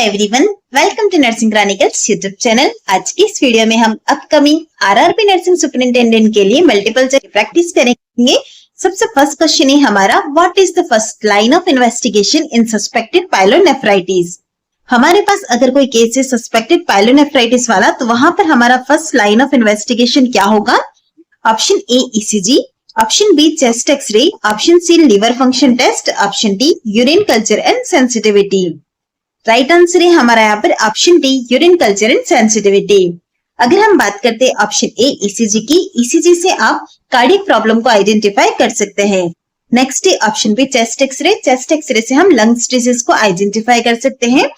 Everyone, welcome to nursing chronicles YouTube channel. आज की इस वीडियो में हम अपकमिंग आरआरबी नर्सिंग सुपरिटेंडेंट के लिए मल्टीपल चॉइस प्रैक्टिस करेंगे। सबसे फर्स्ट क्वेश्चन है हमारा, what is the first line of investigation in suspected pyelonephritis. हमारे पास अगर कोई केस है सस्पेक्टेड पाइलोनेफ्राइटिस वाला, तो वहां पर हमारा फर्स्ट लाइन ऑफ इन्वेस्टिगेशन क्या होगा? Option A ECG, option B chest X ray, option C liver function test, option D urine culture and sensitivity. Right answer है हमारा यहाँ पर option D urine culture and sensitivity. अगर हम बात करते हैं ऑप्शन ए ईसीजी की, ईसीजी से आप कार्डियक प्रॉब्लम को आइडेंटिफाई कर सकते हैं। नेक्स्ट है option B chest X ray, chest X ray से हम लंग्स डिजीज को आइडेंटिफाई कर सकते हैं।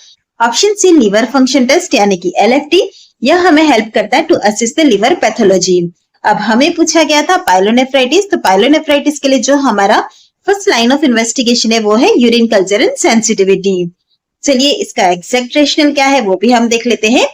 Option C liver function test यानी कि एलएफटी, यह हमें हेल्प करता है to assist the liver pathology. अब हमें पूछा गया था पाइलोनेफ्राइटिस, तो पाइलोनेफ्राइटिस के लिए जो हमारा फर्स्ट लाइन ऑफ इन्वेस्टिगेशन है वो है यूरिन कल्चर एंड सेंसिटिविटी। चलिए इसका एग्जैक्ट रेशनल क्या है वो भी हम देख लेते हैं।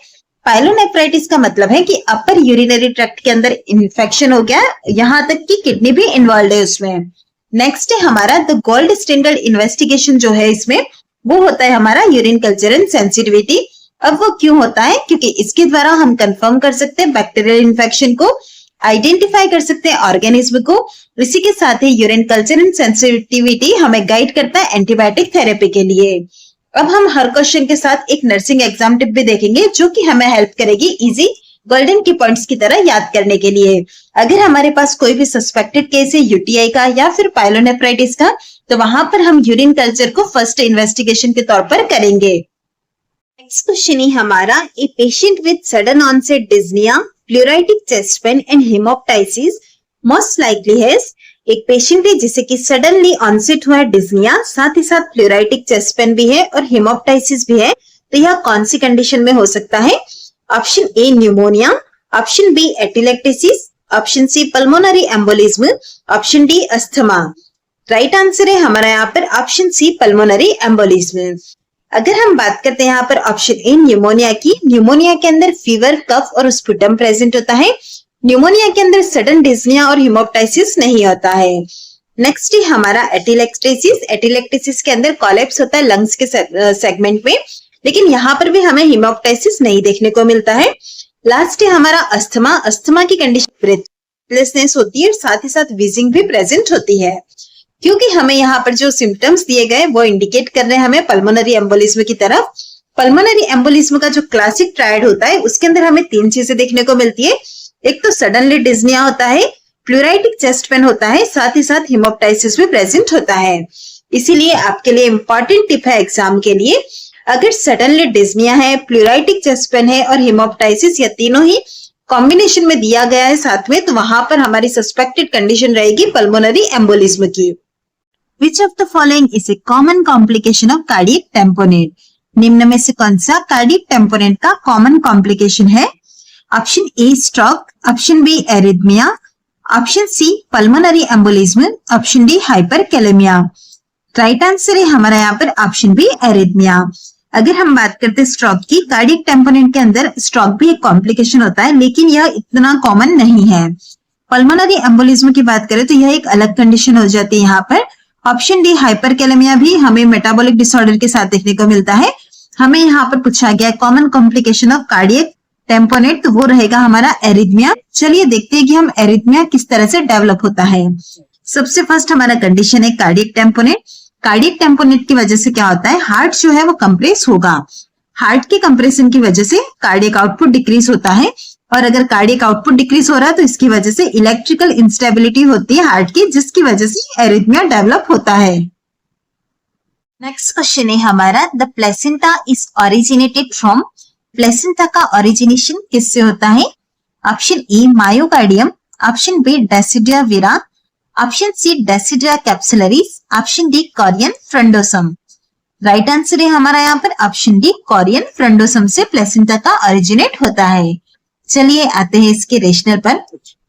पाइलोनेफ्राइटिस का मतलब है कि अपर यूरिनरी ट्रैक्ट के अंदर इन्फेक्शन हो गया, यहाँ तक कि किडनी भी इन्वॉल्व है उसमें। नेक्स्ट है हमारा द गोल्ड स्टैंडर्ड इन्वेस्टिगेशन जो है इसमें वो होता है हमारा यूरिन कल्चर एंड सेंसिटिविटी। अब वो क्यों होता है? क्योंकि इसके द्वारा हम कंफर्म कर सकते हैं बैक्टीरियल इन्फेक्शन को, आइडेंटिफाई कर सकते हैं ऑर्गेनिज्म को। इसी के साथ ही यूरिन कल्चर एंड सेंसिटिविटी हमें गाइड करता है एंटीबायोटिक थेरेपी के लिए। अब हम हर क्वेश्चन के साथ एक नर्सिंग एग्जाम टिप भी देखेंगे जो कि हमें हेल्प करेगी इजी गोल्डन की पॉइंट्स की तरह याद करने के लिए। अगर हमारे पास कोई भी सस्पेक्टेड केस है यूटीआई का या फिर पाइलोनेफ्राइटिस का, तो वहां पर हम यूरिन कल्चर को फर्स्ट इन्वेस्टिगेशन के तौर पर करेंगे। नेक्स्ट क्वेश्चन है हमारा, a patient with sudden onset dyspnoea, pleuritic chest pain and haemoptysis most likely has. एक पेशेंट है जिसे कि सडनली ऑनसेट हुआ है डिस्निया, साथ ही साथ प्लूराइटिक चेस्ट पेन भी है और हेमोप्टाइसिस भी है, तो यह कौन सी कंडीशन में हो सकता है? Option A pneumonia, option B atelectasis, option C pulmonary embolism, option D asthma. Right answer है हमारा यहाँ पर ऑप्शन सी पल्मोनरी एम्बोलिज्म। अगर हम बात करते हैं यहाँ पर ऑप्शन ए न्यूमोनिया की, न्यूमोनिया के अंदर फीवर, कफ और स्पुटम प्रेजेंट होता है। न्यूमोनिया के अंदर सडन डिस्निया और हेमोप्टाइसिस नहीं होता है। नेक्स्ट है हमारा एटिलेक्टेसिस, एटिलेक्टेसिस के अंदर कोलैप्स होता है लंग्स के सेगमेंट में, लेकिन यहाँ पर भी हमें हेमोप्टाइसिस नहीं देखने को मिलता है। लास्ट है हमारा अस्थमा, अस्थमा की कंडीशन ब्रेथलेसनेस होती है और साथ ही साथ वीजिंग भी प्रेजेंट होती है। क्योंकि हमें यहाँ पर जो सिम्टम्स दिए गए वो इंडिकेट कर रहे हैं हमें पल्मोनरी एम्बोलिज्म की तरफ। पल्मोनरी एम्बोलिज्म का जो क्लासिक ट्रायड होता है उसके अंदर हमें तीन चीजें देखने को मिलती है। एक तो सडनली डिस्निया होता है, प्लूराइटिक चेस्ट पेन होता है, साथ ही साथ हेमोप्टाइसिस भी प्रेजेंट होता है। इसीलिए आपके लिए इंपॉर्टेंट टिप है एग्जाम के लिए, अगर सडनली डिस्निया है, प्लूराइटिक चेस्ट पेन है और हेमोप्टाइसिस, या तीनों ही कॉम्बिनेशन में दिया गया है साथ में, तो वहां पर हमारी सस्पेक्टेड कंडीशन रहेगी पल्मोनरी एम्बोलिज्म की। Which of the following is a common complication of cardiac tamponade? निम्न में से कौन सा कार्डियक टेम्पोनेट का कॉमन कॉम्प्लिकेशन है? Option A stroke, option B arrhythmia, option C pulmonary embolism, option D hyperkalaemia. Right answer है हमारा यहाँ पर ऑप्शन बी एरिथमिया। अगर हम बात करते हैं स्ट्रोक की, कार्डियक टेम्पोनेट के अंदर स्ट्रोक भी एक कॉम्प्लिकेशन होता है, लेकिन यह इतना कॉमन नहीं है। पल्मोनरी एम्बोलिज्म की बात करें तो यह एक अलग कंडीशन हो जाती है यहाँ पर। ऑप्शन डी हाइपरकैलेमिया भी हमें मेटाबॉलिक डिसऑर्डर के साथ देखने को मिलता है। हमें यहाँ पर पूछा गया common complication of cardiac tamponade, तो वो रहेगा हमारा एरिथमिया। चलिए देखते हैं कि हम एरिथमिया किस तरह से डेवलप होता है। सबसे फर्स्ट हमारा कंडीशन है कार्डियक टेम्पोनेट। कार्डियक टेम्पोनेट की वजह से क्या होता है, हार्ट जो है वो कंप्रेस होगा। हार्ट के कंप्रेशन की वजह से कार्डियक आउटपुट डिक्रीज होता है, और अगर कार्डियक आउटपुट डिक्रीज हो रहा है तो इसकी वजह से इलेक्ट्रिकल इंस्टेबिलिटी होती है हार्ट की, जिसकी वजह से एरिथमिया डेवलप होता है। नेक्स्ट क्वेश्चन है हमारा, the placenta is originated from. Placenta का ओरिजिनेशन किससे होता है? Option A myocardium, option B decidua vera, option C decidua capsularis, option D chorion frondosum. Right answer है हमारा यहाँ पर ऑप्शन डी कोरियन फ्रंडोसम से प्लेसेंटा का ओरिजिनेट होता है। चलिए आते हैं इसके रेशनल पर।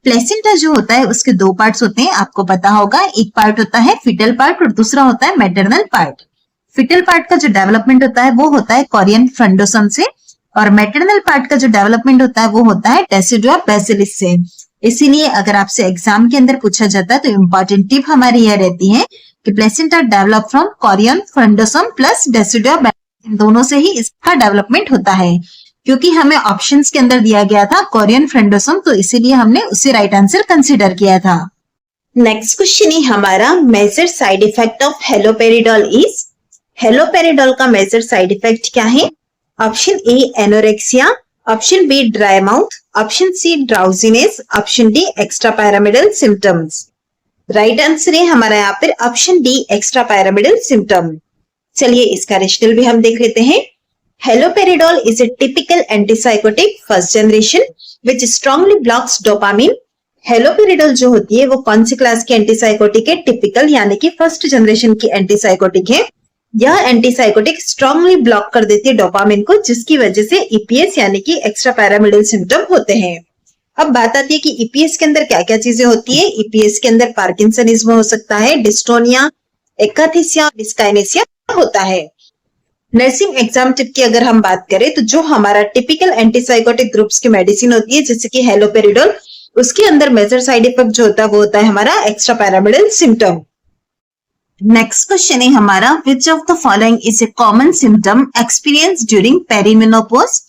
प्लेसेंटा जो होता है उसके दो पार्ट्स होते हैं, आपको पता होगा। एक पार्ट होता है फिटल पार्ट और दूसरा होता है मैटरनल पार्ट। फिटल पार्ट का जो डेवलपमेंट होता है वो होता है कोरियन फ्रंडोसम से, और मैटरनल पार्ट का जो डेवलपमेंट होता है वो होता है डेसिडुआ बेसिलिस से। इसीलिए अगर आपसे एग्जाम के अंदर पूछा जाता है तो इम्पोर्टेंट टिप हमारी यह रहती है कि placenta develop from chorion frondosum plus decidua इन दोनों से ही इसका डेवलपमेंट होता है। क्योंकि हमें ऑप्शंस के अंदर दिया गया था कोरियन फ्रेंडोसोम, तो इसीलिए हमने उसे राइट आंसर कंसीडर किया था। नेक्स्ट क्वेश्चन है हमारा, major side effect of haloperidol is. Haloperidol का मेजर साइड इफेक्ट क्या है? Option A anorexia, option B dry mouth, option C drowsiness, option D extrapyramidal symptoms. Right answer है हमारा यहाँ पर option D extrapyramidal symptom. चलिए इसका rational भी हम देख लेते हैं। Haloperidol is a typical antipsychotic first generation which strongly blocks dopamine. Haloperidol जो होती है वो कौन सी क्लास की एंटीसाइकोटिक है? टिपिकल यानी कि फर्स्ट जनरेशन की एंटीसाइकोटिक है। यह एंटीसाइकोटिक स्ट्रांगली ब्लॉक कर देती है डोपामिन को, जिसकी वजह से ईपीएस यानी कि एक्स्ट्रा पैरामिडल सिम्टम होते हैं। अब बात आती है कि ईपीएस के अंदर क्या क्या चीजें होती है। ईपीएस के अंदर पार्किंसनिज्म हो सकता है, डिस्टोनिया, एकाथीसिया, डिस्काइनेसिया होता है। नर्सिंग एग्जाम टिप की अगर हम बात करें तो जो हमारा टिपिकल एंटीसाइकोटिक ग्रुप्स की मेडिसिन होती है जैसे कि हेलोपेरिडोल, उसके अंदर मेजर साइड इफेक्ट जो होता है वो होता है हमारा extra pyramidal symptom. Next question है हमारा, which of the following is a common symptom experience during perimenopause.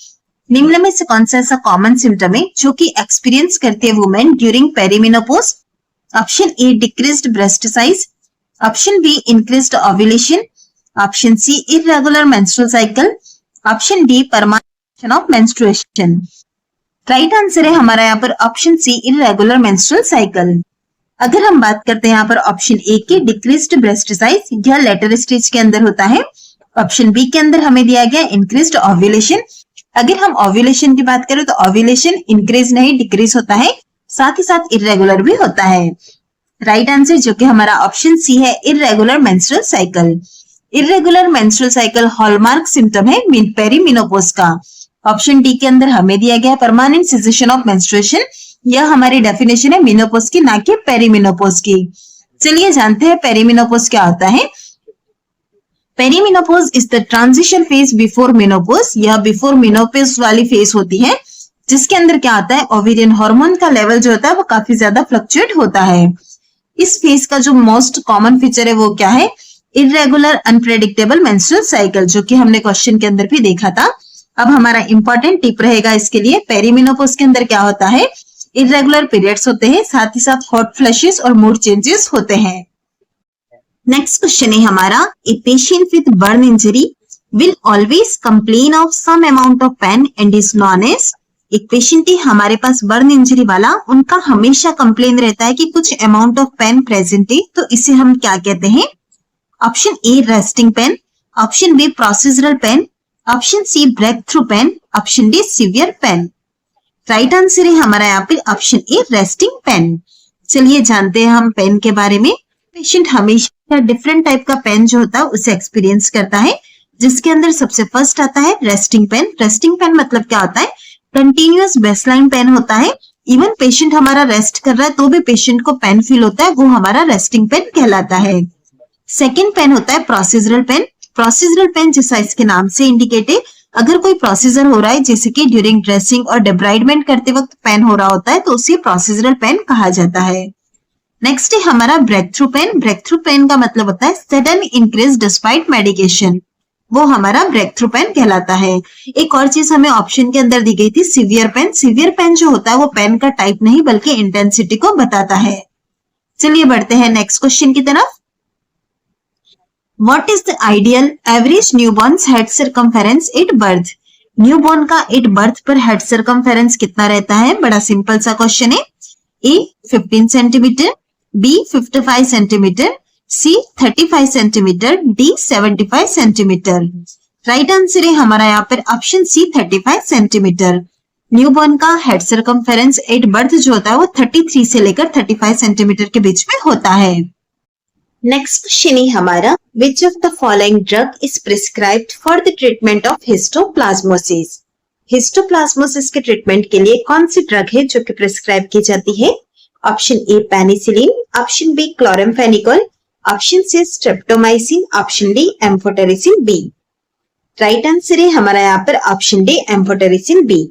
निम्न में से कौन सा ऐसा कॉमन सिम्टम है जो कि एक्सपीरियंस करती है women during perimenopause? Option A decreased breast size, option B increased ovulation, option C irregular menstrual cycle, option D permanent of menstruation. Right answer है हमारा यहाँ पर option C irregular menstrual cycle. अगर हम बात करते हैं यहाँ पर ऑप्शन ए की डिक्रीज्ड ब्रेस्ट साइज, यह लेटर स्टेज के अंदर होता है। ऑप्शन बी के अंदर हमें दिया गया इंक्रीज्ड ओव्यूलेशन। अगर हम ओव्यूलेशन की बात करें तो ओव्यूलेशन इंक्रीज नहीं डिक्रीज होता है, साथ ही साथ इरेगुलर भी होता है। राइट आंसर जो कि हमारा ऑप्शन सी है irregular menstrual cycle. Irregular menstrual cycle hallmark symptom है पेरीमेनोपॉज का। ऑप्शन डी के अंदर हमें दिया गया परमानेंट सेसेशन ऑफ मेंस्ट्रुएशन। यह हमारी डेफिनेशन है मेनोपॉज की, ना कि पेरीमेनोपॉज की। चलिए जानते हैं पेरीमेनोपॉज क्या होता है। Perimenopause is the transition phase before menopause. यह बिफोर मेनोपॉज वाली फेज होती है जिसके अंदर क्या होता है, ओवेरियन हार्मोन का लेवल जो होता है वो काफी ज्यादा फ्लक्चुएट होता है। इस फेज का जो मोस्ट कॉमन फीचर है वो क्या है? इरेगुलर अनप्रेडिक्टेबल मेंस्ट्रुअल साइकिल, जो कि हमने क्वेश्चन के अंदर भी देखा था। अब हमारा इंपॉर्टेंट टिप रहेगा इसके लिए, पेरीमेनोपॉज के अंदर क्या होता है, इरेगुलर पीरियड्स होते हैं, साथ ही साथ हॉट फ्लैशेस और मूड चेंजेस होते हैं। नेक्स्ट क्वेश्चन है हमारा, a patient with burn injury will always complain of some amount of pain and is non age. एक पेशेंट है हमारे पास बर्न इंजरी वाला, उनका हमेशा कंप्लेन रहता है कि कुछ अमाउंट ऑफ पेन प्रेजेंट है, तो इसे हम क्या कहते हैं? Option A resting pain, option B procedural pain, option C breakthrough pain, option D severe pain. Right answer है हमारा यहाँ पे ऑप्शन ए रेस्टिंग पेन। चलिए जानते हैं हम पेन के बारे में। पेशेंट हमेशा डिफरेंट टाइप का पेन जो होता है उसे एक्सपीरियंस करता है, जिसके अंदर सबसे फर्स्ट आता है रेस्टिंग पेन। रेस्टिंग पेन मतलब क्या होता है? कंटिन्यूअस बेसलाइन पेन होता है। इवन पेशेंट हमारा रेस्ट कर रहा है तो भी पेशेंट को पेन फील होता है, वो हमारा रेस्टिंग पेन कहलाता है। सेकेंड पेन होता है प्रोसीजरल पेन। प्रोसीजरल पेन जैसा इसके नाम से इंडिकेट है, अगर कोई प्रोसीजर हो रहा है जैसे कि ड्यूरिंग ड्रेसिंग और डिब्राइडमेंट करते वक्त पेन हो रहा होता है तो उसे प्रोसीजरल पेन कहा जाता है। नेक्स्ट है हमारा breakthrough pain. Breakthrough pain का मतलब होता है सडन इंक्रीज डिस्पाइट मेडिकेशन, वो हमारा ब्रेक थ्रू पेन कहलाता है। एक और चीज हमें ऑप्शन के अंदर दी गई थी सीवियर पेन। सीवियर पेन जो होता है वो पेन का टाइप नहीं बल्कि इंटेंसिटी को बताता है। चलिए बढ़ते हैं नेक्स्ट क्वेश्चन की तरफ। What is the ideal average newborn's head circumference at birth? Newborn का एट बर्थ पर हेड सर्कमफेरेंस कितना रहता है? बड़ा सिंपल सा क्वेश्चन है। ए 15 सेंटीमीटर, बी 55 सेंटीमीटर, सी 35 centimetre, D 75 centimetre. Right answer है हमारा यहाँ पर ऑप्शन सी 35 सेंटीमीटर। न्यूबॉर्न का हेड सर्कमफेरेंस एट बर्थ जो होता है वो 33 से लेकर 35 सेंटीमीटर के बीच में होता है। नेक्स्ट क्वेश्चन है हमारा, which of the following drug is prescribed for the treatment of histoplasmosis? Histoplasmosis के ट्रीटमेंट के लिए कौन सी ड्रग है जो कि प्रिस्क्राइब की जाती है? Option A penicillin, option B chloramphenicol, option C streptomycin, option D amphotericin B. Right answer है हमारा यहाँ पर option D amphotericin B.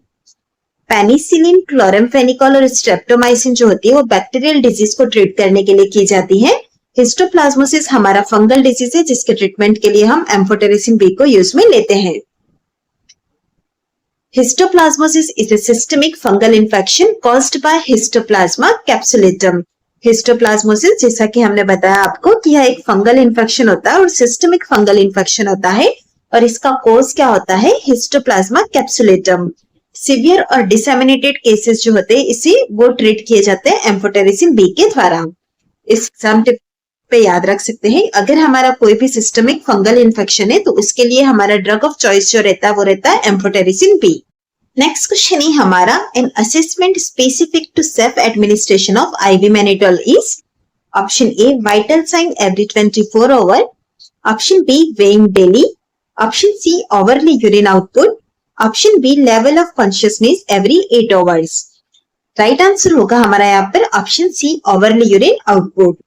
Penicillin, chloramphenicol और स्ट्रेप्टोमाइसिन जो होती है वो बैक्टीरियल डिजीज को ट्रीट करने के लिए की जाती है। हिस्टोप्लाज्मोसिस हमारा फंगल डिजीज है जिसके ट्रीटमेंट के लिए हम एम्फोटेरिसिन बी को यूज में लेते हैं। Histoplasmosis is a systemic fungal infection caused by Histoplasma capsulatum। Histoplasmosis जैसा कि हमने बताया आपको कि यह एक फंगल इन्फेक्शन होता है और सिस्टमिक फंगल इन्फेक्शन होता है और इसका कोज क्या होता है, हिस्टोप्लाज्मा कैप्सुलेटम। सीवियर और डिसेमिनेटेड केसेस जो होते हैं इसे वो ट्रीट किए जाते हैं एम्फोटेरिसिन बी के द्वारा। इस एग्जाम टिप पे याद रख सकते हैं, अगर हमारा कोई भी सिस्टमिक फंगल इन्फेक्शन है तो उसके लिए हमारा ड्रग ऑफ चॉइस जो रहता है वो रहता है एम्फोटेरिसिन बी। नेक्स्ट क्वेश्चन है हमारा, an assessment specific to self administration of IV mannitol is. Option A vital sign every 24 hour, option B weighing daily, option C hourly urine output, option B level of consciousness every 8 hours. Right answer होगा हमारा यहाँ पर option C hourly urine output.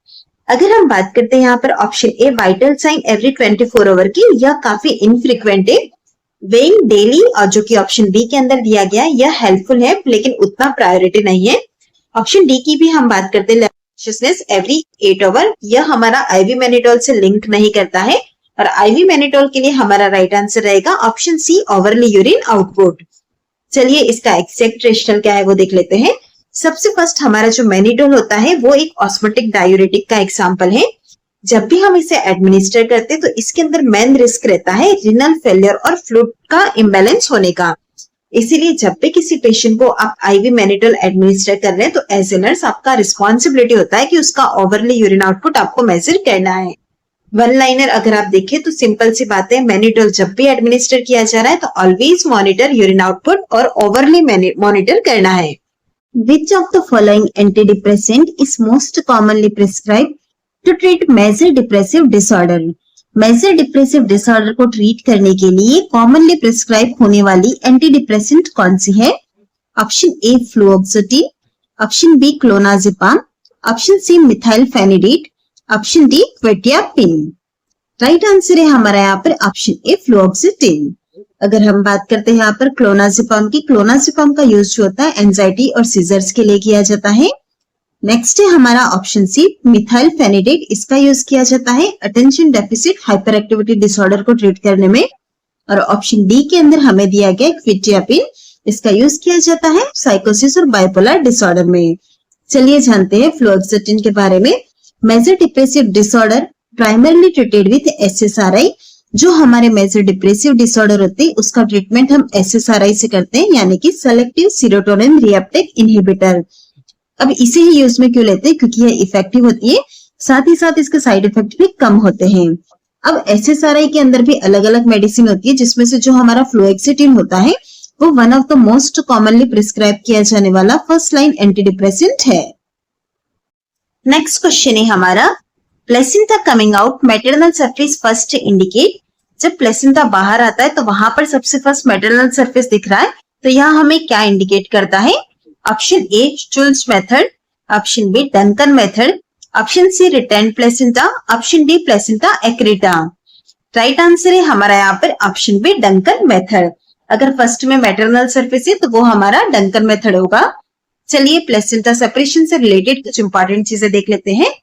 अगर हम बात करते हैं यहाँ पर option A vital sign every 24 hour की, यह काफी इनफ्रीक्वेंट है। वेइंग डेली और जो कि ऑप्शन बी के अंदर दिया गया है यह हेल्पफुल है लेकिन उतना प्रायोरिटी नहीं है। ऑप्शन डी की भी हम बात करते हैं कॉन्शियसनेस एवरी 8 आवर, यह हमारा आईवी मैनिटोल से लिंक नहीं करता है और आईवी मैनिटोल के लिए हमारा राइट आंसर रहेगा option C hourly urine output. चलिए इसका एग्जैक्ट रेशनल क्या है वो देख लेते हैं। सबसे फर्स्ट हमारा जो मैनिटोल होता है वो एक ऑस्मोटिक डायूरेटिक का एग्जांपल है। जब भी हम इसे एडमिनिस्टर करते हैं तो इसके अंदर मेन रिस्क रहता है रिनल फेलियर और फ्लूइड का इम्बैलेंस होने का। इसीलिए जब भी किसी पेशेंट को आप आईवी मैनिटोल एडमिनिस्टर कर रहे हैं तो एज ए नर्स आपका रिस्पॉन्सिबिलिटी होता है कि उसका ओवरली यूरिन आउटपुट आपको मेजर करना है। वन लाइनर अगर आप देखें तो सिंपल सी बात है, मैनिटोल जब भी एडमिनिस्टर किया जा रहा है तो ऑलवेज मॉनिटर यूरिन आउटपुट और ओवरली मॉनिटर करना है। Which of the following antidepressant is most commonly prescribed to treat major depressive disorder? Major depressive disorder को ट्रीट करने के लिए कॉमनली प्रिस्क्राइब होने वाली एंटीडिप्रेसेंट कौन सी है? Option A fluoxetine, option B clonazepam, option C methylphenidate, option D quetiapine. Right answer है हमारा यहाँ पर ऑप्शन ए फ्लुओक्सेटिन। अगर हम बात करते हैं यहाँ पर क्लोनाजिपाम की, क्लोनाजिपाम का यूज जो होता है एंजाइटी और सीजर्स के लिए किया जाता है। नेक्स्ट है हमारा ऑप्शन सी मिथाइलफेनिडेट, इसका यूज किया जाता है attention deficit hyper activity disorder को ट्रीट करने में। और ऑप्शन डी के अंदर हमें दिया गया क्विटियापिन, इसका यूज किया जाता है साइकोसिस और बाइपोलर डिसऑर्डर में। चलिए जानते हैं फ्लुओक्सेटिन के बारे में। Major depressive disorder primarily treated with SSRI, जो हमारे मेजर डिप्रेसिव डिसऑर्डर होते हैं उसका ट्रीटमेंट हम एसएसआरआई से करते हैं, यानी कि सेलेक्टिव सीरोटोनिन रीअपटेक इनहिबिटर। अब इसे ही यूज में क्यों लेते हैं? क्योंकि यह इफेक्टिव होती है, साथ ही साथ इसके साइड इफेक्ट भी कम होते हैं। अब एसएसआरआई के अंदर भी अलग अलग मेडिसिन होती है जिसमें से जो हमारा फ्लुओक्सेटिन होता है वो one of the most commonly prescribe किया जाने वाला फर्स्ट लाइन एंटीडिप्रेसेंट है। नेक्स्ट क्वेश्चन है हमारा, placenta coming out maternal surface first indicate. जब प्लेसेंटा बाहर आता है तो वहां पर सबसे फर्स्ट मैटरनल सरफेस दिख रहा है, तो यहाँ हमें क्या इंडिकेट करता है? Option A Schultze method, option B Duncan method, option C retained placenta, option D placenta accreta. Right answer है हमारा यहाँ पर ऑप्शन बी डंकन मेथड। अगर फर्स्ट में मैटरनल सरफेस है तो वो हमारा डंकन मेथड होगा। चलिए प्लेसेंटा सेपरेशन से रिलेटेड कुछ इंपॉर्टेंट चीजें देख लेते हैं।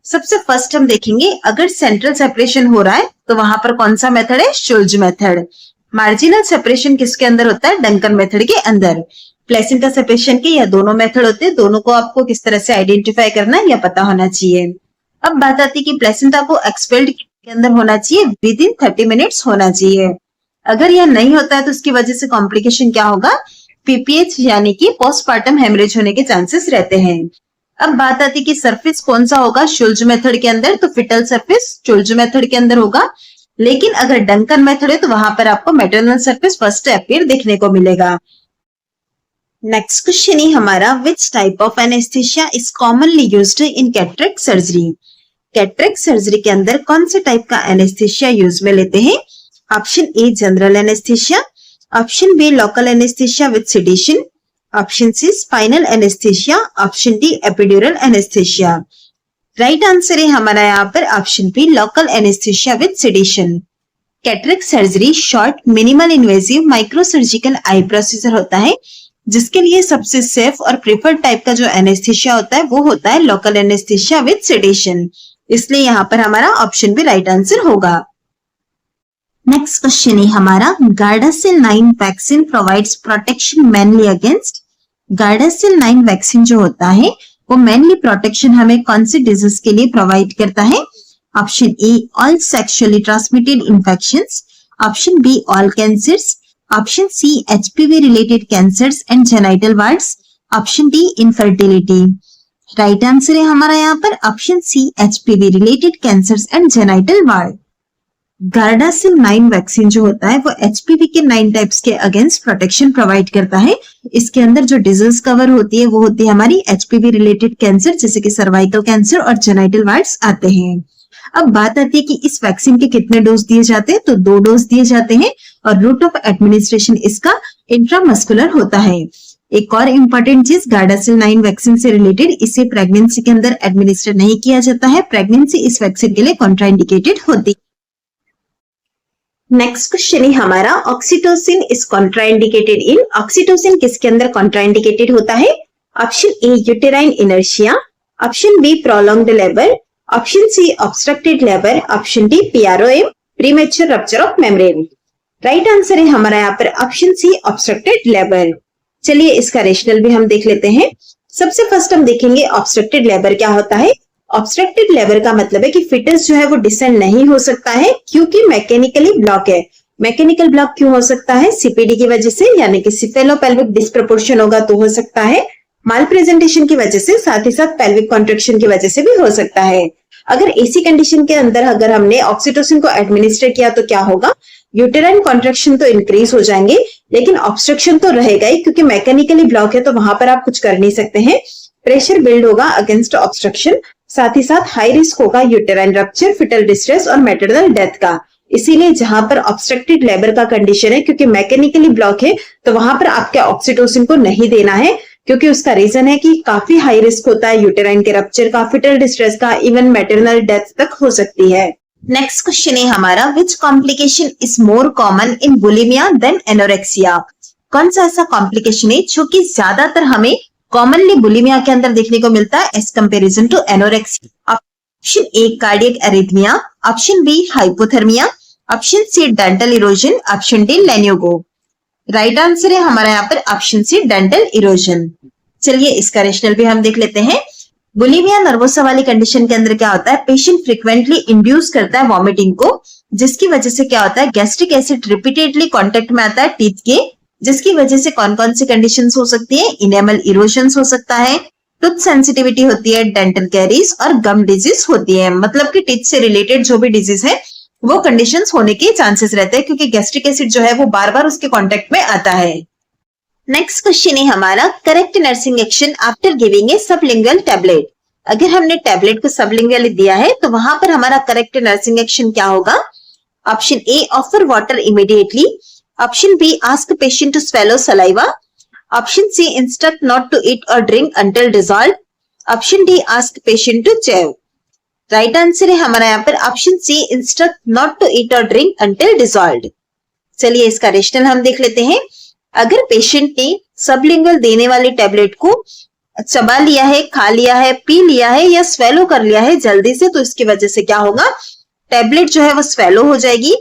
सबसे फर्स्ट हम देखेंगे, अगर सेंट्रल सेपरेशन हो रहा है तो वहां पर कौन सा मेथड है? शुल्ट्ज मेथड। मार्जिनल सेपरेशन किसके अंदर होता है? डंकन मेथड के अंदर। प्लेसेंटा सेपरेशन के यह दोनों मेथड होते हैं, दोनों को आपको किस तरह से आइडेंटिफाई करना है यह पता होना चाहिए। अब बात आती है कि प्लेसेंटा को एक्सपेल्ड के अंदर होना चाहिए, विद इन 30 मिनट्स होना चाहिए। अगर यह नहीं होता है तो उसकी वजह से कॉम्प्लिकेशन क्या होगा? पीपीएच यानी कि पोस्टपार्टम हेमरेज होने के चांसेस रहते हैं। अब बात आती है कि सरफेस कौन सा होगा शुल्ट्ज मेथड के अंदर, तो फिटल सरफेस शुल्ट्ज मेथड के अंदर होगा। लेकिन अगर डंकन मेथड है तो वहां पर आपको मैटरनल सरफेस फर्स्ट अपीयर देखने को मिलेगा। नेक्स्ट क्वेश्चन है हमारा, which type of anaesthesia is commonly used in cataract surgery. Cataract surgery के अंदर कौन से टाइप का एनेस्थीसिया यूज में लेते हैं? Option A general anaesthesia, option B local anaesthesia with sedation, option C spinal anaesthesia, option D epidural anaesthesia. Right answer है हमारा यहाँ पर option B local anaesthesia with sedation. Cataract surgery short minimal invasive micro surgical eye procedure होता है, जिसके लिए सबसे safe और प्रेफर्ड टाइप का जो एनेस्थीसिया होता है वो होता है लोकल एनेस्थीसिया विद सेडेशन। इसलिए यहाँ पर हमारा ऑप्शन भी राइट आंसर होगा। नेक्स्ट क्वेश्चन है हमारा, Gardasil 9 vaccine provides protection mainly against. Gardasil 9 vaccine जो होता है वो मेनली प्रोटेक्शन हमें कौन सी डिजीज के लिए प्रोवाइड करता है? Option A all sexually transmitted infections, option B all cancers, option C HPV related cancers and genital warts, option D infertility. Right answer है हमारा यहाँ पर option C HPV related cancers and genital wart. Gardasil 9 vaccine जो होता है वो HPV के 9 types के अगेंस्ट प्रोटेक्शन प्रोवाइड करता है। इसके अंदर जो डिजीज कवर होती है वो होती है हमारी एचपीवी रिलेटेड कैंसर, जैसे कि सर्वाइकल कैंसर और जेनाइटल वार्ड्स आते हैं। अब बात आती है कि इस वैक्सीन के कितने डोज दिए जाते हैं, तो 2 डोज दिए जाते हैं और रूट ऑफ एडमिनिस्ट्रेशन इसका इंट्रामस्कुलर होता है। एक और इम्पोर्टेंट चीज, गार्डासिल 9 वैक्सीन से रिलेटेड, इसे प्रेगनेंसी के अंदर एडमिनिस्टर नहीं किया जाता है। प्रेगनेंसी इस वैक्सीन के लिए कॉन्ट्राइंडिकेटेड होती है। नेक्स्ट क्वेश्चन है हमारा, oxytocin is contraindicated in. Oxytocin किसके अंदर कॉन्ट्राइंडिकेटेड होता है? Option A uterine inertia, option B prolonged labour, option C obstructed labour, option D PROM premature rupture of membrane. Right answer है हमारा यहाँ पर ऑप्शन सी ऑब्स्ट्रक्टेड लेबर। चलिए इसका रेशनल भी हम देख लेते हैं। सबसे फर्स्ट हम देखेंगे ऑब्स्ट्रक्टेड लेबर क्या होता है। ऑब्स्ट्रक्टेड लेबर का मतलब है कि फिटस जो है वो डिसेंड नहीं हो सकता है क्योंकि मैकेनिकली ब्लॉक है। मैकेनिकल ब्लॉक क्यों हो सकता है? सीपीडी की वजह से, यानी कि सिफेलोपेल्विक डिस्प्रपोर्शन होगा तो हो सकता है, माल प्रेजेंटेशन की वजह से, साथ ही साथ पेल्विक कॉन्ट्रैक्शन की वजह से भी हो सकता है। अगर ऐसी कंडीशन के अंदर अगर हमने ऑक्सीटोसिन को एडमिनिस्टर किया तो क्या होगा? यूटेराइन कॉन्ट्रैक्शन तो इंक्रीज हो जाएंगे लेकिन ऑब्स्ट्रक्शन तो रहेगा ही, क्योंकि मैकेनिकली ब्लॉक है तो वहां पर आप कुछ कर नहीं सकते हैं। प्रेशर बिल्ड होगा अगेंस्ट ऑब्स्ट्रक्शन, साथ ही साथ हाई रिस्क होगा यूटेराइन रप्चर, फिटल डिस्ट्रेस और मैटरनल डेथ का। इसीलिए जहां पर ऑब्स्ट्रक्टेड लेबर का कंडीशन है, क्योंकि मैकेनिकली ब्लॉक है, तो वहां पर आपके ऑक्सीटोसिन को नहीं देना है, क्योंकि उसका रीजन है कि काफी हाई रिस्क होता है यूटेराइन के रप्चर का, फिटल डिस्ट्रेस का, इवन मैटरनल डेथ तक हो सकती है। नेक्स्ट क्वेश्चन है हमारा, which complication is more common in bulimia than anorexia. कौन सा ऐसा कॉम्प्लिकेशन है जो कि ज्यादातर हमें कॉमनली बुलिमिया के अंदर देखने को मिलता है as comparison to anorexia? Option A cardiac arrhythmia, option B hypothermia, option C dental erosion, option D lanugo. Right answer है हमारा यहाँ पर ऑप्शन सी डेंटल इरोजन। चलिए इसका रेशनल भी हम देख लेते हैं। बुलिमिया नर्वोसा वाली कंडीशन के अंदर क्या होता है, पेशेंट फ्रिक्वेंटली इंड्यूस करता है वॉमिटिंग को, जिसकी वजह से क्या होता है, गैस्ट्रिक एसिड रिपीटेडली कांटेक्ट में आता है टीथ के, जिसकी वजह से कौन कौन सी कंडीशंस हो सकती है, इनेमल इरोशंस हो सकता है, टूथ सेंसिटिविटी होती है, डेंटल कैरीज और गम डिजीज होती है। मतलब कि टीथ से रिलेटेड जो भी डिजीज है वो कंडीशंस होने के चांसेस रहते हैं, क्योंकि गैस्ट्रिक एसिड जो है वो बार बार उसके कांटेक्ट में आता है। नेक्स्ट क्वेश्चन है हमारा, correct nursing action after giving a sublingual tablet. अगर हमने टैबलेट को सबलिंगुअली दिया है तो वहां पर हमारा करेक्ट नर्सिंग एक्शन क्या होगा? Option A offer water immediately, option B ask patient to swallow saliva, option C instruct not to eat or drink until dissolve, option D ask patient to chew. Right answer है हमारा यहाँ पर option C instruct not to eat or drink until dissolve. चलिए इसका rational हम देख लेते हैं। अगर पेशेंट ने सबलिंगुअल देने वाली टैबलेट को चबा लिया है, खा लिया है, पी लिया है या स्वेलो कर लिया है जल्दी से, तो इसकी वजह से क्या होगा, टैबलेट जो है वो स्वेलो हो जाएगी।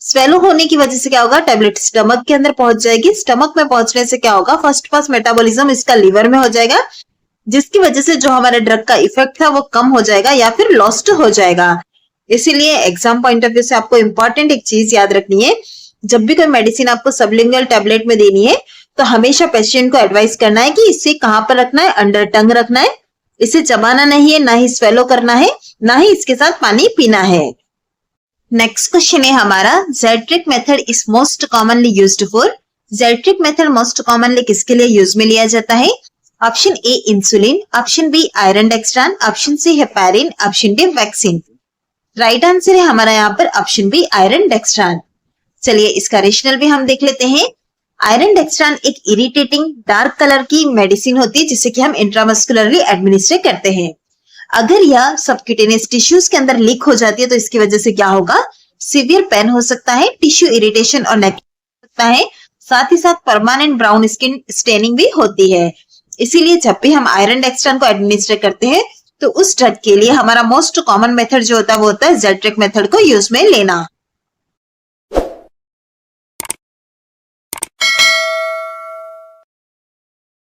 स्वेलो होने की वजह से क्या होगा, टैबलेट स्टमक के अंदर पहुंच जाएगी। स्टमक में पहुंचने से क्या होगा, फर्स्ट पास मेटाबॉलिज्म इसका लीवर में हो जाएगा, जिसकी वजह से जो हमारे ड्रग का इफेक्ट था वो कम हो जाएगा या फिर लॉस्ट हो जाएगा। इसीलिए एग्जाम पॉइंट ऑफ व्यू से आपको इंपॉर्टेंट एक चीज याद रखनी है, जब भी कोई मेडिसिन आपको सबलिंगुअल टैबलेट में देनी है तो हमेशा पेशेंट को एडवाइस करना है कि इसे कहां पर रखना है, अंडर टंग रखना है, इसे चबाना नहीं है, ना ही स्वेलो करना है, ना ही इसके साथ पानी पीना है। नेक्स्ट क्वेश्चन है हमारा, Z track method is most commonly used for. Z track method most commonly किसके लिए यूज में लिया जाता है? Option A insulin, option B iron dextran, option C heparin, option D vaccine. Right answer है हमारा यहाँ पर ऑप्शन बी आयरन डेक्स्ट्रान। चलिए इसका रेशनल भी हम देख लेते हैं। आयरन डेक्स्ट्रान एक इरिटेटिंग डार्क कलर की मेडिसिन होती है जिसे कि हम इंट्रामस्कुलरली एडमिनिस्टर करते हैं। अगर यह सबक्यूटेनियस टिश्यूज के अंदर लीक हो जाती है तो इसकी वजह से क्या होगा, सीवियर पेन हो सकता है, टिश्यू इरिटेशन और नेक हो सकता है, साथ ही साथ परमानेंट ब्राउन स्किन स्टेनिंग भी होती है। इसीलिए जब भी हम आयरन डेक्स्ट्रान को एडमिनिस्टर करते हैं तो उस ड्रग के लिए हमारा मोस्ट कॉमन मेथड जो होता है वो होता है जेट्रिक मेथड को यूज में लेना।